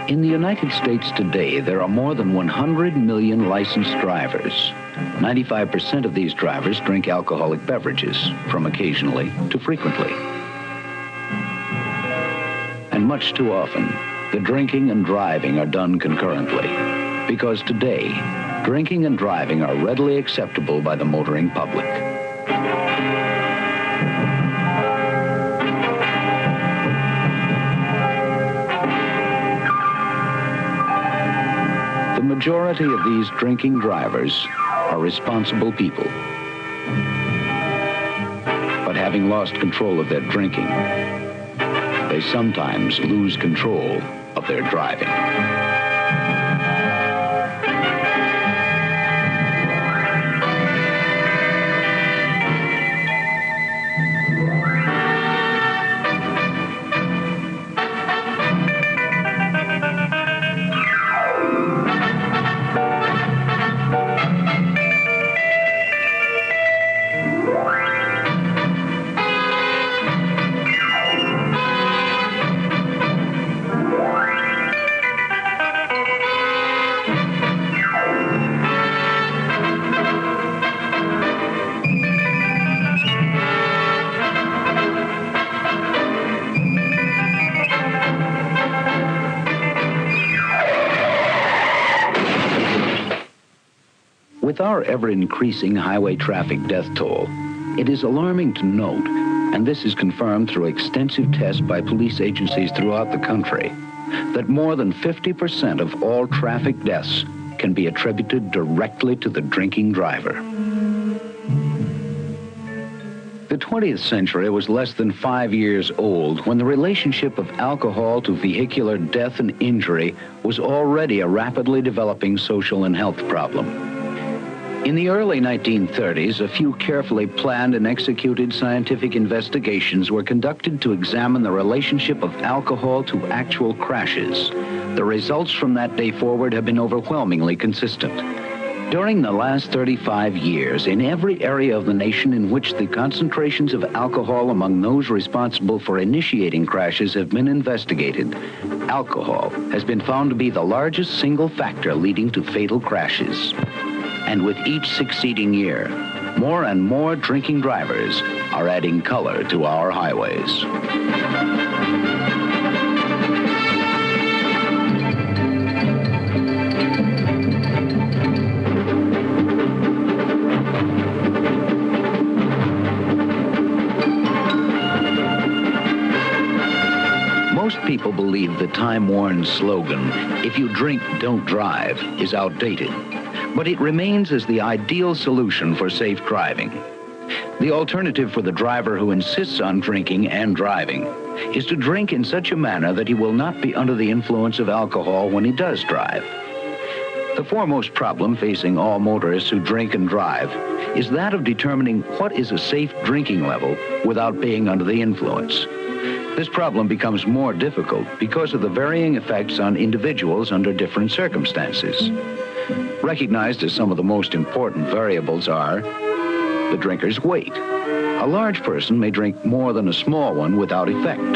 In the United States today, there are more than 100 million licensed drivers. 95% of these drivers drink alcoholic beverages, from occasionally to frequently. And much too often, the drinking and driving are done concurrently, because today, drinking and driving are readily acceptable by the motoring public. The majority of these drinking drivers are responsible people. But having lost control of their drinking, they sometimes lose control of their driving. With our ever-increasing highway traffic death toll, it is alarming to note, and this is confirmed through extensive tests by police agencies throughout the country, that more than 50% of all traffic deaths can be attributed directly to the drinking driver. The 20th century was less than 5 years old when the relationship of alcohol to vehicular death and injury was already a rapidly developing social and health problem. In the early 1930s, a few carefully planned and executed scientific investigations were conducted to examine the relationship of alcohol to actual crashes. The results from that day forward have been overwhelmingly consistent. During the last 35 years, in every area of the nation in which the concentrations of alcohol among those responsible for initiating crashes have been investigated, alcohol has been found to be the largest single factor leading to fatal crashes. And with each succeeding year, more and more drinking drivers are adding color to our highways. Most people believe the time-worn slogan, "If you drink, don't drive," is outdated. But it remains as the ideal solution for safe driving. The alternative for the driver who insists on drinking and driving is to drink in such a manner that he will not be under the influence of alcohol when he does drive. The foremost problem facing all motorists who drink and drive is that of determining what is a safe drinking level without being under the influence. This problem becomes more difficult because of the varying effects on individuals under different circumstances. Recognized as some of the most important variables are the drinker's weight. A large person may drink more than a small one without effect.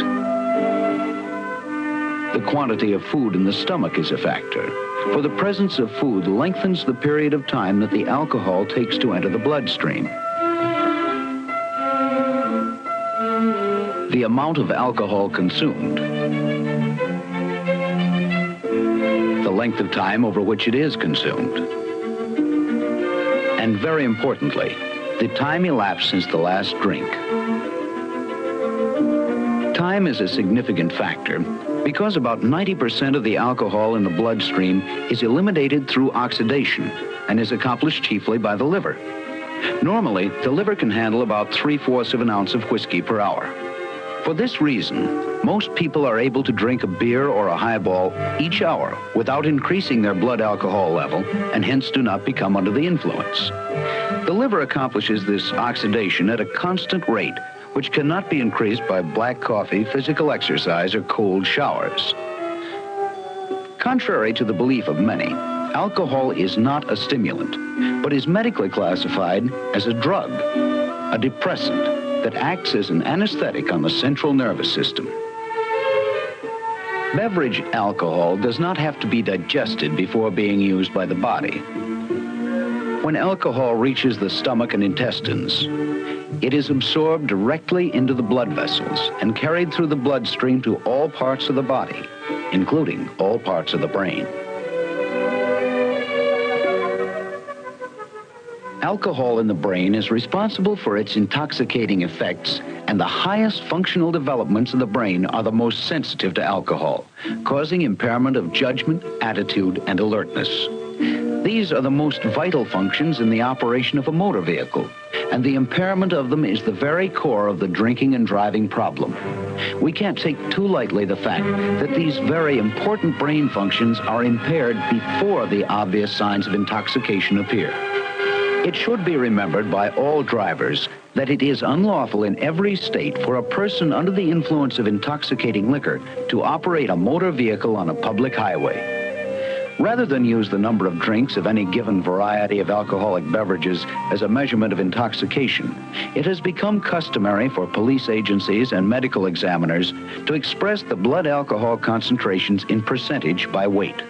The quantity of food in the stomach is a factor, for the presence of food lengthens the period of time that the alcohol takes to enter the bloodstream. The amount of alcohol consumed, the length of time over which it is consumed, and very importantly, the time elapsed since the last drink. Time is a significant factor because about 90% of the alcohol in the bloodstream is eliminated through oxidation and is accomplished chiefly by the liver. Normally, the liver can handle about 3/4 of an ounce of whiskey per hour. For this reason, most people are able to drink a beer or a highball each hour without increasing their blood alcohol level and hence do not become under the influence. The liver accomplishes this oxidation at a constant rate, which cannot be increased by black coffee, physical exercise, or cold showers. Contrary to the belief of many, alcohol is not a stimulant, but is medically classified as a drug, a depressant that acts as an anesthetic on the central nervous system. Beverage alcohol does not have to be digested before being used by the body. When alcohol reaches the stomach and intestines, it is absorbed directly into the blood vessels and carried through the bloodstream to all parts of the body, including all parts of the brain. Alcohol in the brain is responsible for its intoxicating effects, and the highest functional developments of the brain are the most sensitive to alcohol, causing impairment of judgment, attitude, and alertness. These are the most vital functions in the operation of a motor vehicle, and the impairment of them is the very core of the drinking and driving problem. We can't take too lightly the fact that these very important brain functions are impaired before the obvious signs of intoxication appear. It should be remembered by all drivers that it is unlawful in every state for a person under the influence of intoxicating liquor to operate a motor vehicle on a public highway. Rather than use the number of drinks of any given variety of alcoholic beverages as a measurement of intoxication, it has become customary for police agencies and medical examiners to express the blood alcohol concentrations in percentage by weight.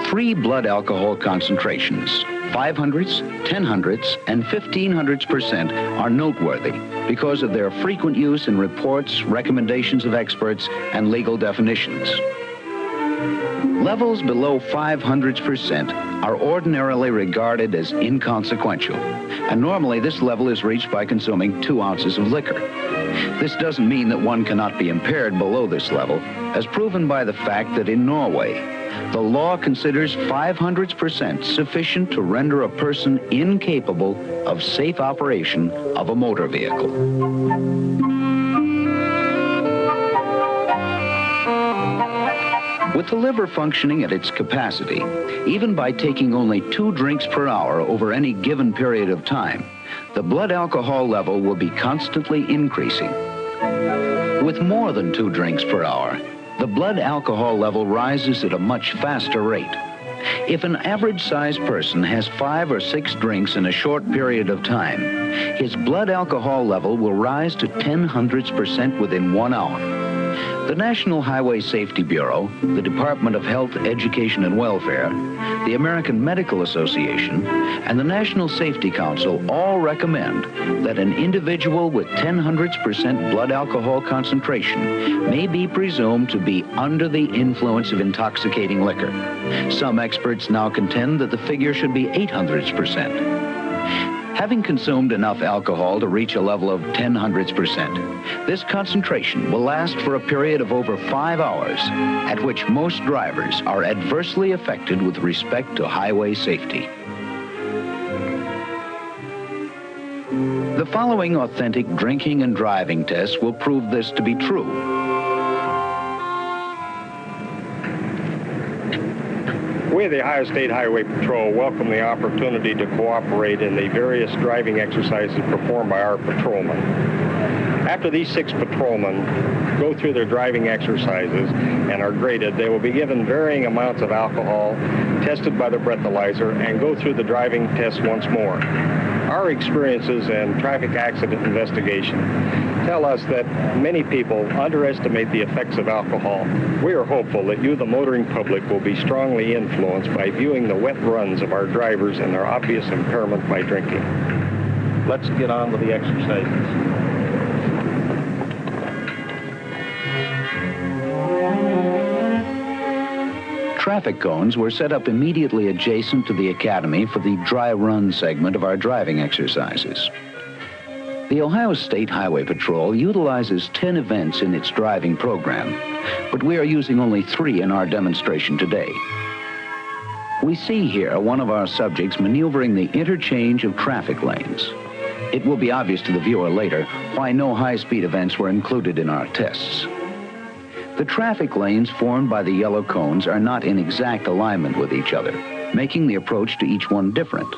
3 blood alcohol concentrations, 500ths, 1000ths, and 1500%, are noteworthy because of their frequent use in reports, recommendations of experts, and legal definitions. Levels below 500% are ordinarily regarded as inconsequential, and normally this level is reached by consuming 2 ounces of liquor. This doesn't mean that one cannot be impaired below this level, as proven by the fact that in Norway, the law considers 500% sufficient to render a person incapable of safe operation of a motor vehicle. With the liver functioning at its capacity, even by taking only 2 drinks per hour over any given period of time, the blood alcohol level will be constantly increasing. With more than 2 drinks per hour, the blood alcohol level rises at a much faster rate. If an average-sized person has 5 or 6 drinks in a short period of time, his blood alcohol level will rise to 0.1% within 1 hour. The National Highway Safety Bureau, the Department of Health, Education, and Welfare, the American Medical Association, and the National Safety Council all recommend that an individual with 0.1% blood alcohol concentration may be presumed to be under the influence of intoxicating liquor. Some experts now contend that the figure should be 0.800%. Having consumed enough alcohol to reach a level of 0.1%, this concentration will last for a period of over 5 hours, at which most drivers are adversely affected with respect to highway safety. The following authentic drinking and driving tests will prove this to be true. We, the Ohio State Highway Patrol, welcome the opportunity to cooperate in the various driving exercises performed by our patrolmen. After these 6 patrolmen go through their driving exercises and are graded, they will be given varying amounts of alcohol, tested by the breathalyzer, and go through the driving test once more. Our experiences in traffic accident investigation tell us that many people underestimate the effects of alcohol. We are hopeful that you, the motoring public, will be strongly influenced by viewing the wet runs of our drivers and their obvious impairment by drinking. Let's get on with the exercises. Traffic cones were set up immediately adjacent to the academy for the dry run segment of our driving exercises. The Ohio State Highway Patrol utilizes 10 events in its driving program, but we are using only 3 in our demonstration today. We see here one of our subjects maneuvering the interchange of traffic lanes. It will be obvious to the viewer later why no high-speed events were included in our tests. The traffic lanes formed by the yellow cones are not in exact alignment with each other, making the approach to each one different.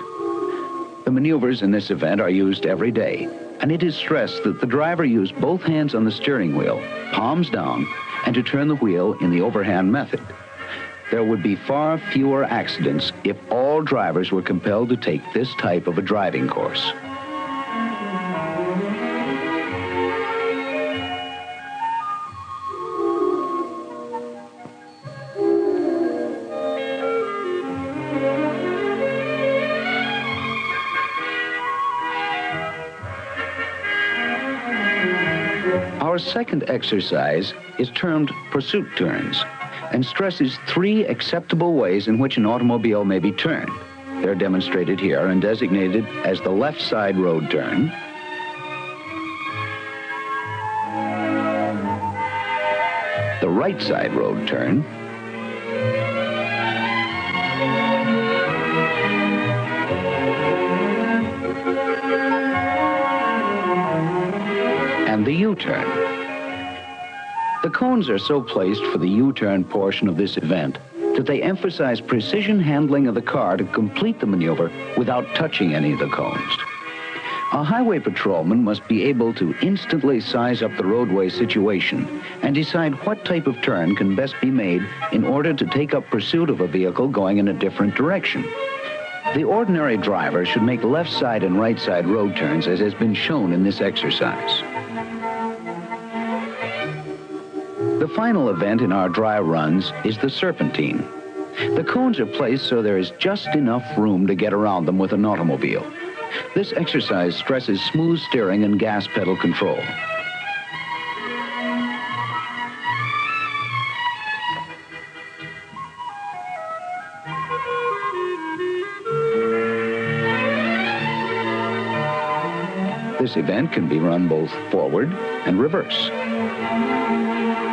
The maneuvers in this event are used every day, and it is stressed that the driver use both hands on the steering wheel, palms down, and to turn the wheel in the overhand method. There would be far fewer accidents if all drivers were compelled to take this type of a driving course. second exercise is termed pursuit turns and stresses 3 acceptable ways in which an automobile may be turned. They're demonstrated here and designated as the left side road turn, the right side road turn, and the U-turn. The cones are so placed for the U-turn portion of this event that they emphasize precision handling of the car to complete the maneuver without touching any of the cones. A highway patrolman must be able to instantly size up the roadway situation and decide what type of turn can best be made in order to take up pursuit of a vehicle going in a different direction. The ordinary driver should make left side and right side road turns as has been shown in this exercise. The final event in our dry runs is the serpentine. The cones are placed so there is just enough room to get around them with an automobile. This exercise stresses smooth steering and gas pedal control. This event can be run both forward and reverse.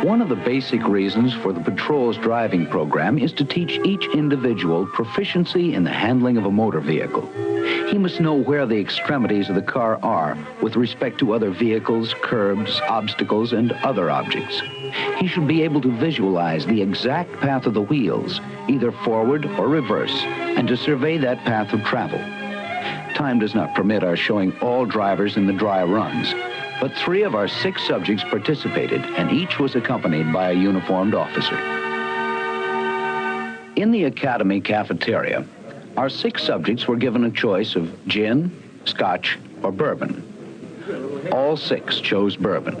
One of the basic reasons for the patrol's driving program is to teach each individual proficiency in the handling of a motor vehicle. He must know where the extremities of the car are with respect to other vehicles, curbs, obstacles, and other objects. He should be able to visualize the exact path of the wheels, either forward or reverse, and to survey that path of travel. Time does not permit our showing all drivers in the dry runs, but 3 of our 6 subjects participated, and each was accompanied by a uniformed officer. In the Academy cafeteria, our 6 subjects were given a choice of gin, scotch, or bourbon. All 6 chose bourbon.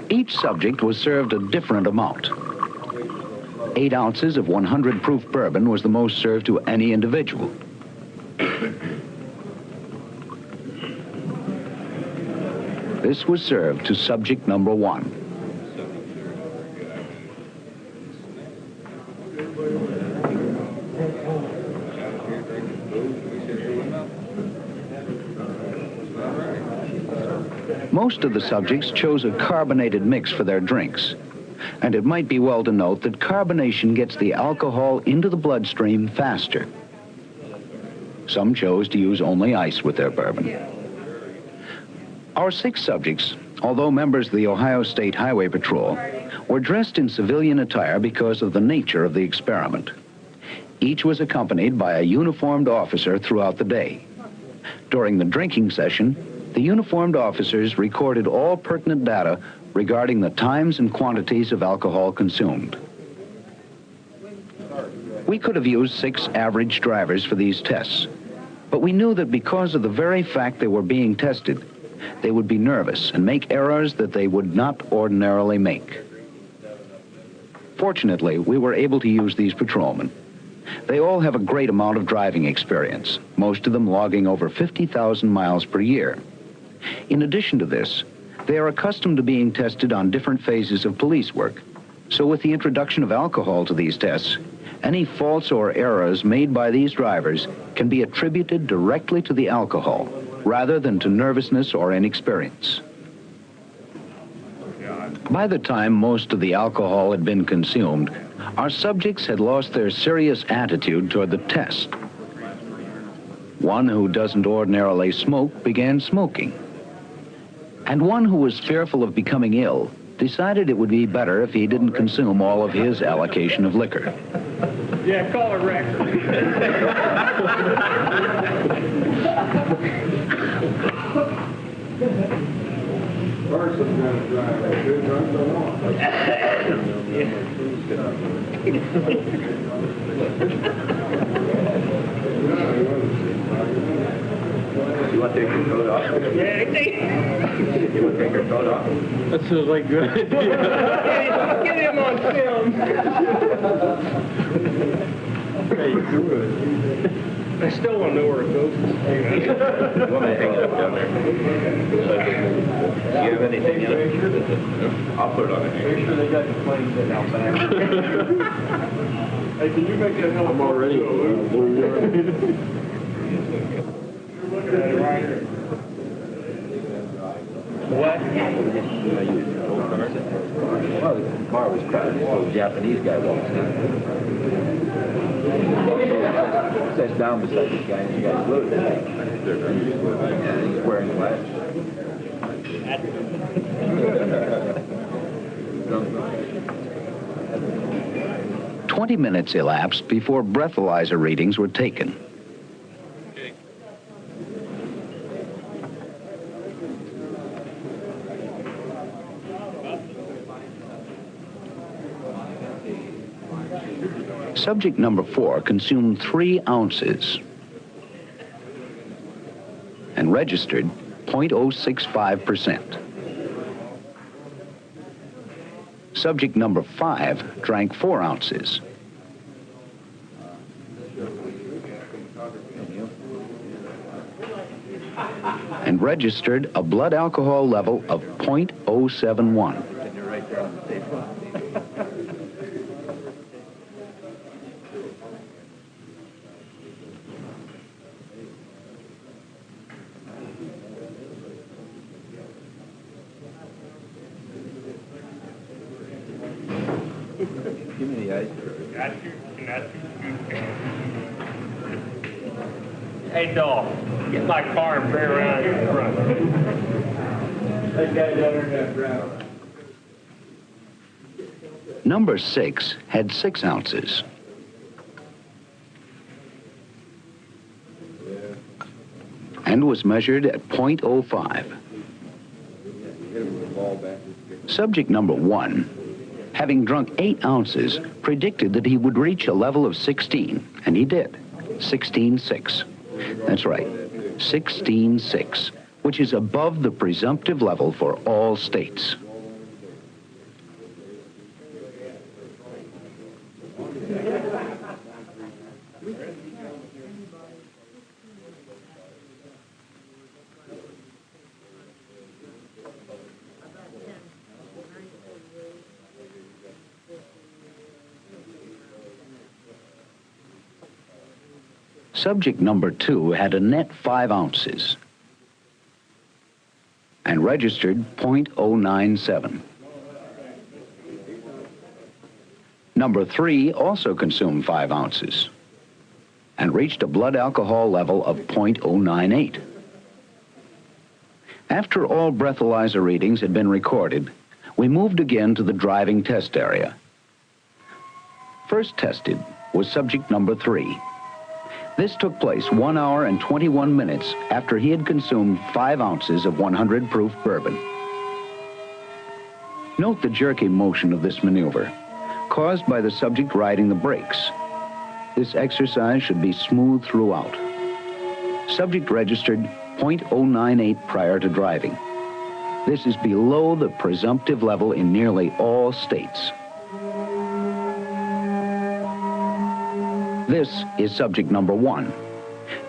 Each subject was served a different amount. 8 ounces of 100 proof bourbon was the most served to any individual. This was served to subject number 1. Most of the subjects chose a carbonated mix for their drinks, and it might be well to note that carbonation gets the alcohol into the bloodstream faster. Some chose to use only ice with their bourbon. Our 6 subjects, although members of the Ohio State Highway Patrol, were dressed in civilian attire because of the nature of the experiment. Each was accompanied by a uniformed officer throughout the day. During the drinking session, the uniformed officers recorded all pertinent data regarding the times and quantities of alcohol consumed. We could have used 6 average drivers for these tests, but we knew that because of the very fact they were being tested, they would be nervous and make errors that they would not ordinarily make. Fortunately, we were able to use these patrolmen. They all have a great amount of driving experience, most of them logging over 50,000 miles per year. In addition to this, they are accustomed to being tested on different phases of police work. So with the introduction of alcohol to these tests, any faults or errors made by these drivers can be attributed directly to the alcohol, rather than to nervousness or inexperience. By the time most of the alcohol had been consumed, our subjects had lost their serious attitude toward the test. One who doesn't ordinarily smoke began smoking. And one who was fearful of becoming ill decided it would be better if he didn't consume all of his allocation of liquor. Yeah, call it Rex. Person's gonna drive that good drunk or not. You want to take your coat off? Yeah, you want to take your coat off? That sounds like good. Get him on film. Hey, good. I still want to know where it goes. You want me to hang it up down there? Do you have anything in it? I'll put it on the hanger. Make sure they got the planes in out back. Hey, can you make that help? I'm already. You're looking at it right here. What? Well, the car was crowded, so the Japanese guy walks in. Sits down beside this guy, and the guy's loaded. Yeah, he's wearing glasses. 20 minutes elapsed before breathalyzer readings were taken. Subject number 4 consumed 3 ounces and registered 0.065%. Subject number 5 drank 4 ounces and registered a blood alcohol level of 0.071. Give me the ice. Hey, dog, get my car and bring around here in front. That guy down there in that brown. Number 6 had 6 ounces. And was measured at 0.05. Subject number 1, having drunk 8 ounces, predicted that he would reach a level of 16, and he did. 16.6. That's right, 16.6, which is above the presumptive level for all states. Subject number 2 had a net 5 ounces and registered 0.097. Number 3 also consumed 5 ounces and reached a blood alcohol level of 0.098. After all breathalyzer readings had been recorded, we moved again to the driving test area. First tested was subject number 3. This took place 1 hour and 21 minutes after he had consumed 5 ounces of 100 proof bourbon. Note the jerky motion of this maneuver, caused by the subject riding the brakes. This exercise should be smooth throughout. Subject registered 0.098 prior to driving. This is below the presumptive level in nearly all states. This is subject number 1.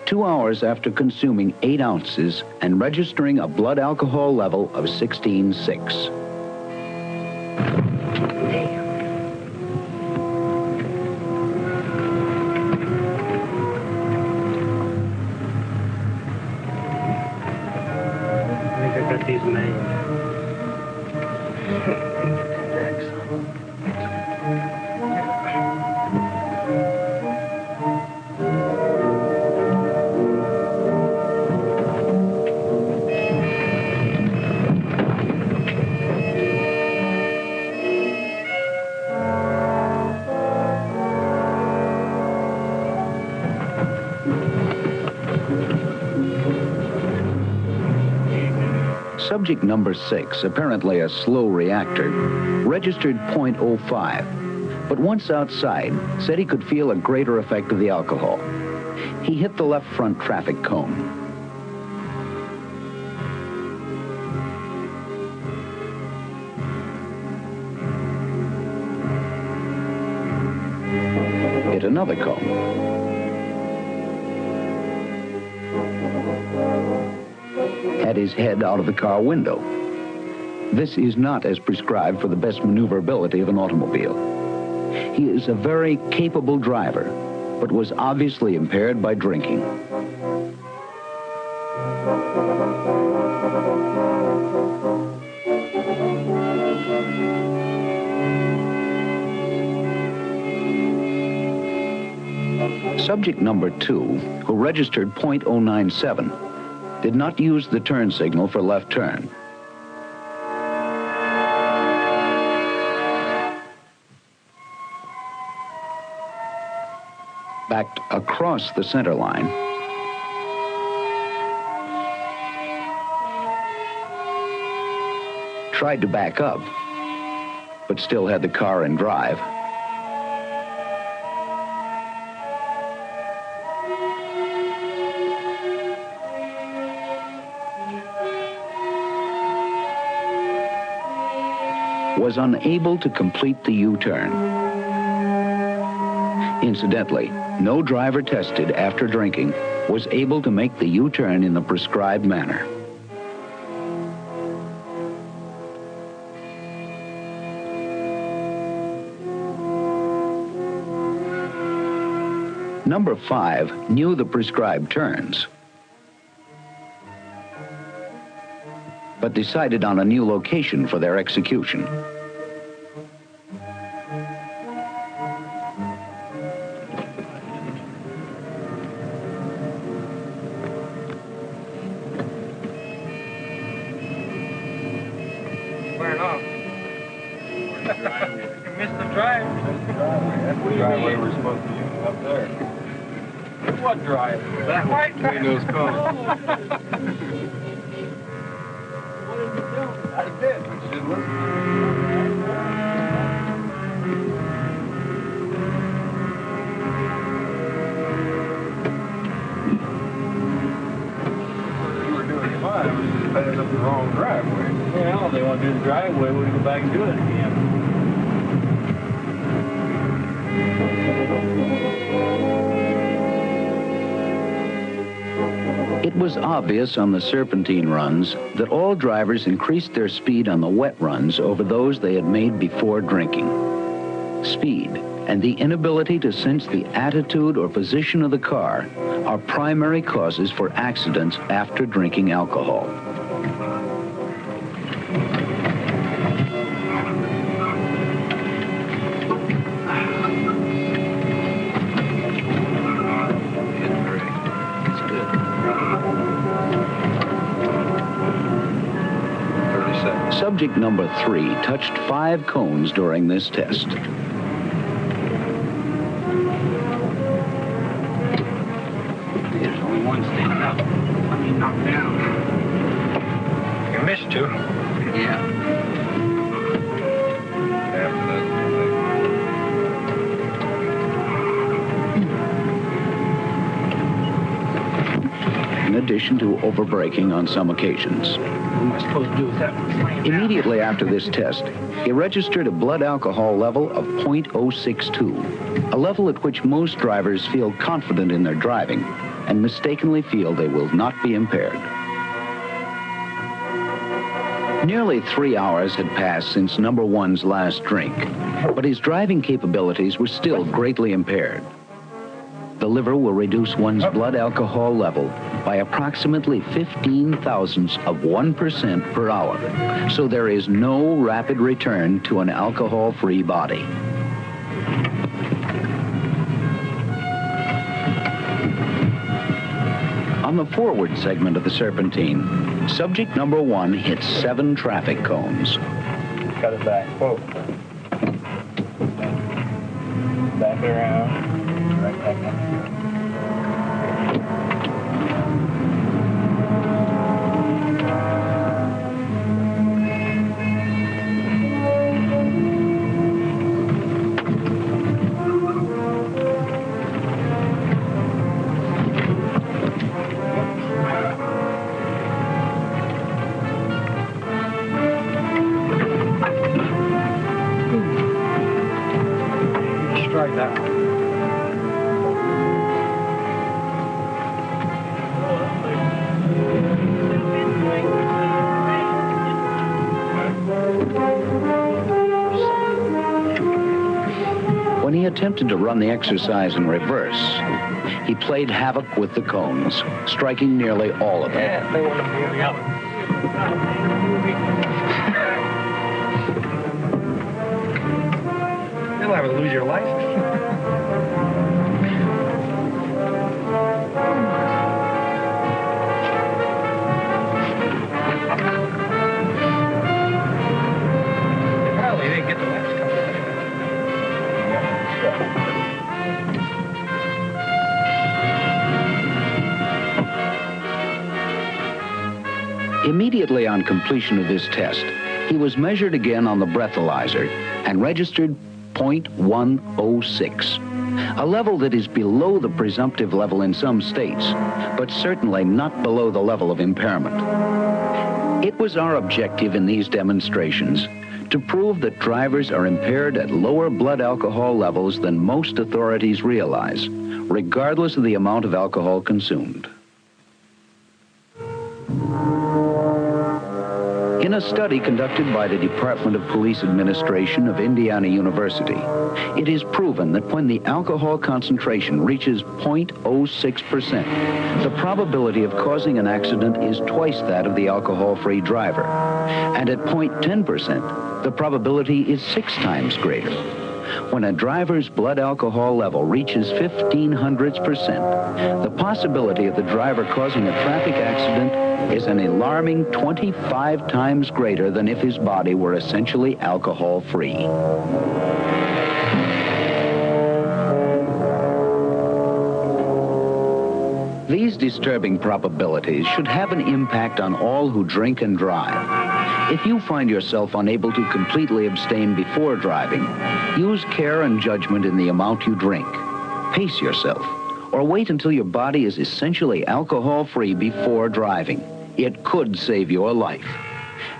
2 hours after consuming 8 ounces and registering a blood alcohol level of 16.6. I think I got these made. Subject number 6, apparently a slow reactor, registered 0.05, but once outside, said he could feel a greater effect of the alcohol. He hit the left front traffic cone. Hit another cone. had his head out of the car window. This is not as prescribed for the best maneuverability of an automobile. He is a very capable driver, but was obviously impaired by drinking. Subject number 2, who registered .097, did not use the turn signal for left turn. Backed across the center line. Tried to back up, but still had the car in drive. Was unable to complete the U-turn. Incidentally, no driver tested after drinking was able to make the U-turn in the prescribed manner. Number 5 knew the prescribed turns, but decided on a new location for their execution. Burn off. You missed the drive. That's the driveway we're supposed to use up there. What drive? That white Between those cones. I did, but you didn't listen. You were doing fine. It was just passing up the wrong driveway. Well, they want to do the driveway, we go back and do it again. It was obvious on the serpentine runs that all drivers increased their speed on the wet runs over those they had made before drinking. Speed and the inability to sense the attitude or position of the car are primary causes for accidents after drinking alcohol. Subject number 3 touched 5 cones during this test. There's only one standing up. Let me knock down. You missed 2. Yeah. In addition to overbraking on some occasions. What am I supposed to do with that one? Immediately after this test, he registered a blood alcohol level of .062, a level at which most drivers feel confident in their driving and mistakenly feel they will not be impaired. Nearly 3 hours had passed since number 1's last drink, but his driving capabilities were still greatly impaired. The liver will reduce one's blood alcohol level by approximately 0.15% per hour, so there is no rapid return to an alcohol-free body. On the forward segment of the serpentine, subject number 1 hit 7 traffic cones. Cut it back. Whoa. Back it around. Right back up. Strike that one. When he attempted to run the exercise in reverse, he played havoc with the cones, striking nearly all of them. Yeah, they want to be in the oven. You'll have to lose your license. Well, he didn't get the last couple. Immediately on completion of this test, he was measured again on the breathalyzer and registered .106, a level that is below the presumptive level in some states, but certainly not below the level of impairment. It was our objective in these demonstrations to prove that drivers are impaired at lower blood alcohol levels than most authorities realize, regardless of the amount of alcohol consumed. In a study conducted by the Department of Police Administration of Indiana University, it is proven that when the alcohol concentration reaches .06%, the probability of causing an accident is twice that of the alcohol-free driver. And at .10%, the probability is 6 times greater. When a driver's blood alcohol level reaches 0.15%, the possibility of the driver causing a traffic accident is an alarming 25 times greater than if his body were essentially alcohol-free. These disturbing probabilities should have an impact on all who drink and drive. If you find yourself unable to completely abstain before driving, use care and judgment in the amount you drink. Pace yourself, or wait until your body is essentially alcohol-free before driving. It could save your life.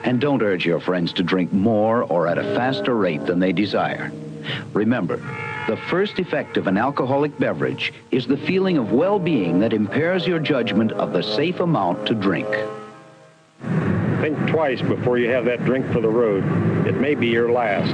And don't urge your friends to drink more or at a faster rate than they desire. Remember, the first effect of an alcoholic beverage is the feeling of well-being that impairs your judgment of the safe amount to drink. Think twice before you have that drink for the road. It may be your last.